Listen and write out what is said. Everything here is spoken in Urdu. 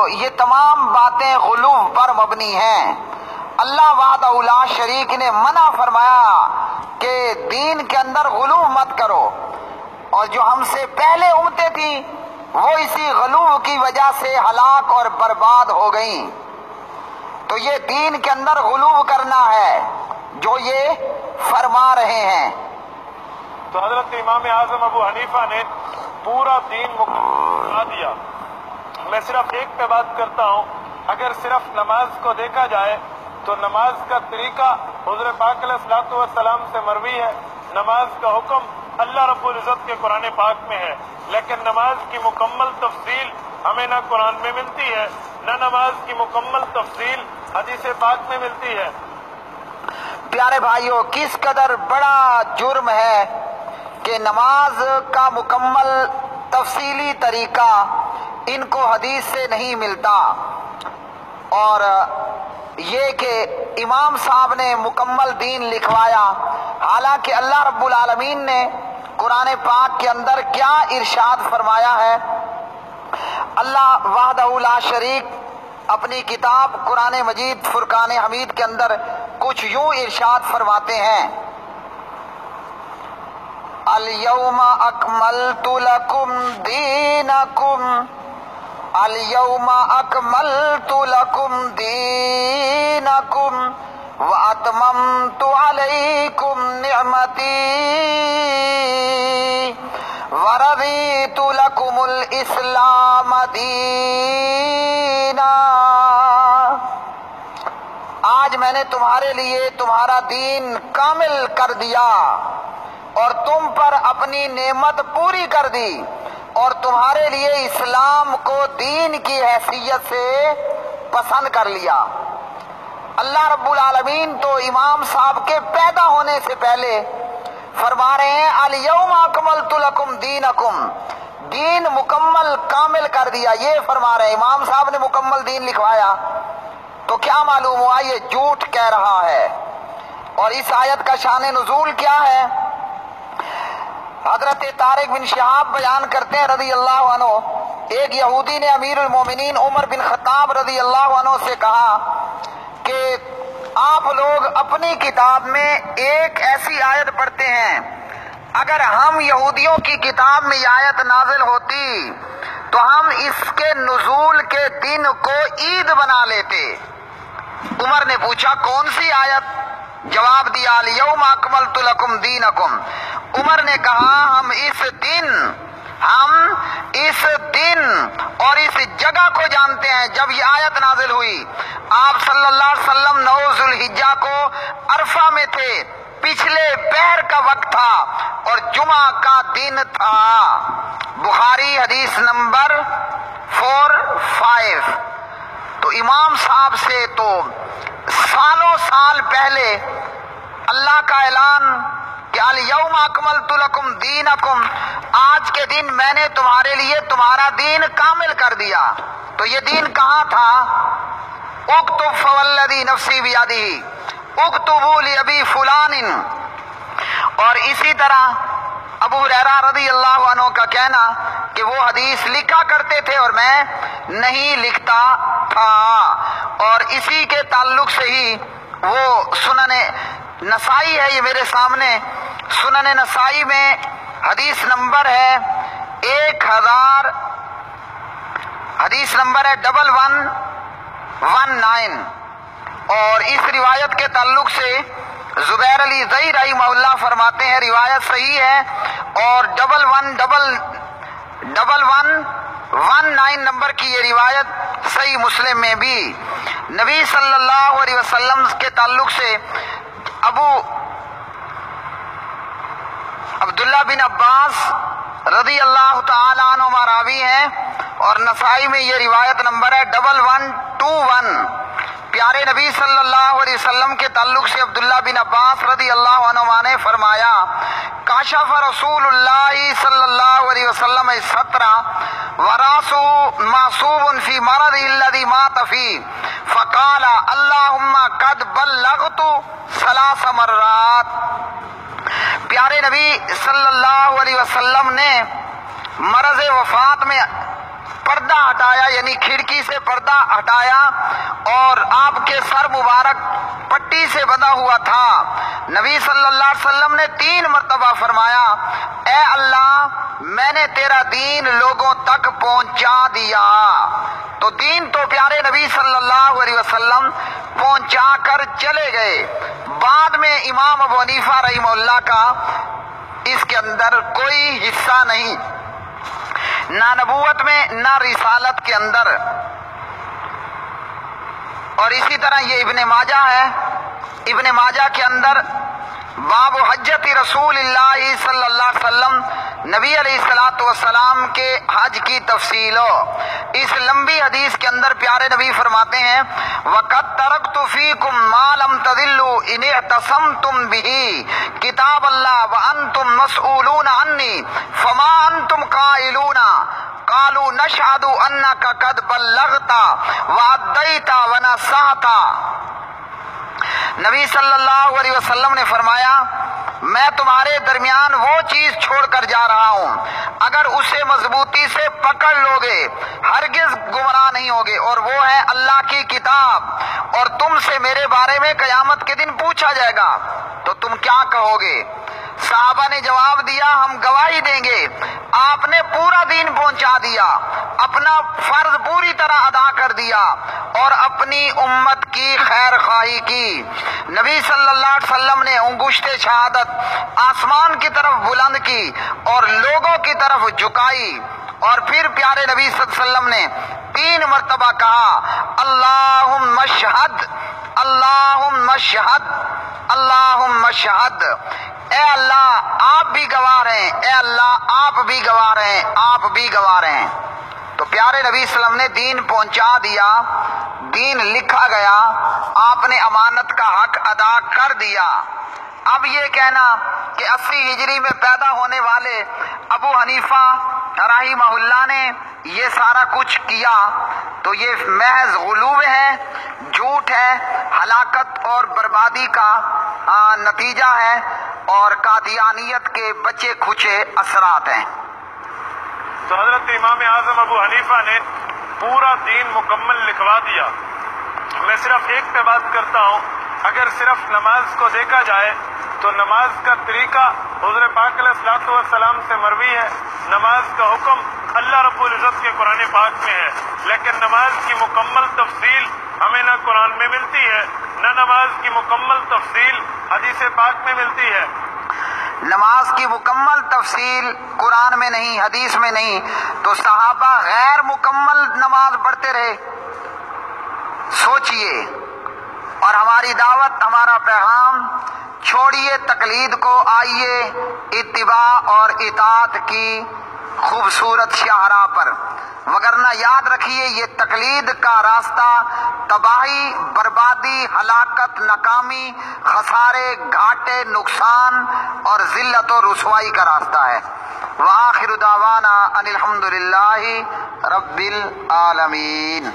یہ تمام باتیں غلو پر مبنی ہیں۔ اللہ وحدہ لا شریک نے منع فرمایا کہ دین کے اندر غلو مت کرو، اور جو ہم سے پہلے امتیں تھیں وہ اسی غلو کی وجہ سے ہلاک اور برباد ہو گئیں۔ تو یہ دین کے اندر غلو کرنا ہے جو یہ فرما رہے ہیں۔ تو حضرت امام اعظم ابو حنیفہ نے پورا دین مکمل دیا۔ میں صرف ایک پہ بات کرتا ہوں، اگر صرف نماز کو دیکھا جائے تو نماز کا طریقہ حضور پاک علیہ الصلوۃ والسلام سے مروی ہے، نماز کا حکم اللہ رب العزت کے قرآن پاک میں ہے، لیکن نماز کی مکمل تفصیل ہمیں نہ قرآن میں ملتی ہے، نہ نماز کی مکمل تفصیل حدیث پاک میں ملتی ہے۔ پیارے بھائیوں، کس قدر بڑا جرم ہے کہ نماز کا مکمل تفصیلی طریقہ ان کو حدیث سے نہیں ملتا، اور یہ کہ امام صاحب نے مکمل دین لکھوایا، حالانکہ اللہ رب العالمین نے قرآن پاک کے اندر کیا ارشاد فرمایا ہے۔ اللہ وحدہ لا شریک اپنی کتاب قرآن مجید فرقان حمید کے اندر کچھ یوں ارشاد فرماتے ہیں، الیوم اکملت لکم دینکم، الیوم اکملت لکم دینکم واتممت علیکم نعمتی ورضیت لکم الاسلام دینا۔ آج میں نے تمہارے لیے تمہارا دین کامل کر دیا اور تم پر اپنی نعمت پوری کر دی، اور تمہارے لیے اسلام کو دین کی حیثیت سے پسند کر لیا۔ اللہ رب العالمین تو امام صاحب کے پیدا ہونے سے پہلے فرما رہے ہیں الیوم اکملت لکم دینکم، دین مکمل کامل کر دیا، یہ فرما رہے ہیں۔ امام صاحب نے مکمل دین لکھوایا تو کیا معلوم ہوا یہ جھوٹ کہہ رہا ہے۔ اور اس آیت کا شان نزول کیا ہے؟ حضرت طارق بن شہاب بیان کرتے ہیں رضی اللہ عنہ، ایک یہودی نے امیر المومنین عمر بن خطاب رضی اللہ عنہ سے کہا کہ آپ لوگ اپنی کتاب میں ایک ایسی آیت پڑھتے ہیں، اگر ہم یہودیوں کی کتاب میں یہ آیت نازل ہوتی تو ہم اس کے نزول کے دن کو عید بنا لیتے۔ عمر نے پوچھا کون سی آیت؟ جواب دیا الیوم اکملت لکم دینکم۔ عمر نے کہا ہم اس دن اور اس جگہ کو جانتے ہیں جب یہ آیت نازل ہوئی۔ آپ صلی اللہ علیہ وسلم 9 ذوالحجہ کو عرفہ میں تھے، پچھلے پہر کا وقت تھا اور جمعہ کا دن تھا۔ بخاری حدیث نمبر 45۔ تو امام صاحب سے تو سالوں سال پہلے اللہ کا اعلان کہ الیوم اکملت لکم دینکم، آج کے دن میں نے تمہارے لیے تمہارا دین کامل کر دیا۔ تو یہ دین کہاں تھا؟ اکتب فوالذی نفسی بیدہ اکتبوا لابی فلان۔ اور اسی طرح ابو ہریرہ رضی اللہ عنہ کا کہنا کہ وہ حدیث لکھا کرتے تھے اور میں نہیں لکھتا تھا، اور اسی کے تعلق سے ہی وہ سنن نسائی ہے، یہ میرے سامنے سنن نسائی میں حدیث نمبر ہے 1000، حدیث نمبر ہے 1119، اور اس روایت کے تعلق سے زبیر علی زئی رحمہ اللہ فرماتے ہیں روایت صحیح ہے، اور 1119 نمبر کی یہ روایت صحیح مسلم میں بھی نبی صلی اللہ علیہ وسلم کے تعلق سے ابو عبداللہ بن عباس رضی اللہ تعالی عنہ راوی ہیں، اور نسائی میں یہ روایت نمبر ہے 1121۔ پیارے نبی صلی اللہ علیہ وسلم کے تعلق سے عبداللہ بن عباس رضی اللہ عنہ نے فرمایا کاشف رسول اللہ صلی اللہ علیہ وسلم السترہ وراسہ معصوب فی مرض الذی مات فیہ فقال اللہم قد بلغت 3 مرات۔ پیارے نبی صلی اللہ علیہ وسلم نے مرض وفات میں پردہ ہٹایا، یعنی کھڑکی سے پردہ ہٹایا، اور آپ کے سر مبارک پٹی سے بندھا ہوا تھا۔ نبی صلی اللہ علیہ وسلم نے 3 مرتبہ فرمایا، اے اللہ میں نے تیرا دین لوگوں تک پہنچا دیا۔ تو دین تو پیارے نبی صلی اللہ علیہ وسلم پہنچا کر چلے گئے۔ بعد میں امام ابو حنیفہ رحمہ اللہ کا اس کے اندر کوئی حصہ نہیں، نہ نبوت میں نہ رسالت کے اندر۔ اور اسی طرح یہ ابن ماجہ ہے، ابن ماجہ کے اندر باب حجت رسول اللہ صلی اللہ علیہ وسلم، نبی علیہ الصلوۃ والسلام کے حج کی تفصیل ہو۔ اس لمبی حدیث کے اندر پیارے نبی فرماتے ہیں، وَقَدْ تَرَكْتُ فِيكُمْ مَا لَمْ تَضِلُّوا إِنِ اعْتَصَمْتُمْ بِهِ کتاب اللہ وَأَنْتُمْ مَسْئُولُونَ عَنِّي فَمَا أَنْتُمْ قَائِلُونَ قَالُوا نَشْهَدُ أَنَّكَ قَدْ بَلَّغْتَ وَأَدَّيْتَ وَنَصَحْتَ۔ نبی صلی اللہ علیہ وسلم نے فرمایا، میں تمہارے درمیان وہ چیز چھوڑ کر جا رہا ہوں، اگر اسے مضبوطی سے پکڑ لوگے ہرگز گمراہ نہیں ہوگے، اور وہ ہے اللہ کی کتاب، اور تم سے میرے بارے میں قیامت کے دن پوچھا جائے گا تو تم کیا کہو گے؟ صحابہ نے جواب دیا، ہم گواہی دیں گے آپ نے پورا دین پہنچا دیا، اپنا فرض پوری طرح ادا کر دیا، اور اپنی امت کی خیر خواہی کی۔ نبی صلی اللہ علیہ وسلم نے انگشت شہادت آسمان کی طرف بلند کی اور لوگوں کی طرف جھکائی، اور پھر پیارے نبی صلی اللہ علیہ وسلم نے 3 مرتبہ کہا، اللہم اشہد اللہم اشہد اللہم اشہد، اے اللہ آپ بھی گواہ ہیں، اے اللہ آپ بھی گواہ ہیں، آپ بھی گواہ ہیں۔ تو پیارے نبی صلی اللہ علیہ وسلم نے دین پہنچا دیا، دین لکھا گیا، آپ نے امانت کا حق ادا کر دیا۔ اب یہ کہنا کہ 80 ہجری میں پیدا ہونے والے ابو حنیفہ رحمہ اللہ نے یہ سارا کچھ کیا، تو یہ محض غلو ہے، جھوٹ ہے، ہلاکت اور بربادی کا نتیجہ ہے، اور قادیانیت کے بچے کھچے اثرات ہیں۔ تو حضرت امام اعظم ابو حنیفہ نے پورا دین مکمل لکھوا دیا۔ میں صرف ایک پہ بات کرتا ہوں، اگر صرف نماز کو دیکھا جائے تو نماز کا طریقہ حضور پاک علیہ الصلوۃ والسلام سے مروی ہے، نماز کا حکم اللہ رب العزت کے قرآن پاک میں ہے، لیکن نماز کی مکمل تفصیل ہمیں نہ قرآن میں ملتی ہے، نہ نماز کی مکمل تفصیل حدیث پاک میں ملتی ہے۔ نماز کی مکمل تفصیل قرآن میں نہیں، حدیث میں نہیں، تو صحابہ غیر مکمل نماز پڑھتے رہے؟ سوچئے۔ اور ہماری دعوت، ہمارا پیغام، چھوڑیے تقلید کو، آئیے اتباع اور اطاعت کی خوبصورت شاہراہ پر، وگرنہ یاد رکھیے یہ تقلید کا راستہ تباہی، بربادی، ہلاکت، ناکامی، خسارے، گھاٹے، نقصان اور ذلت و رسوائی کا راستہ ہے۔ وآخر دعوانا ان الحمدللہ رب العالمین۔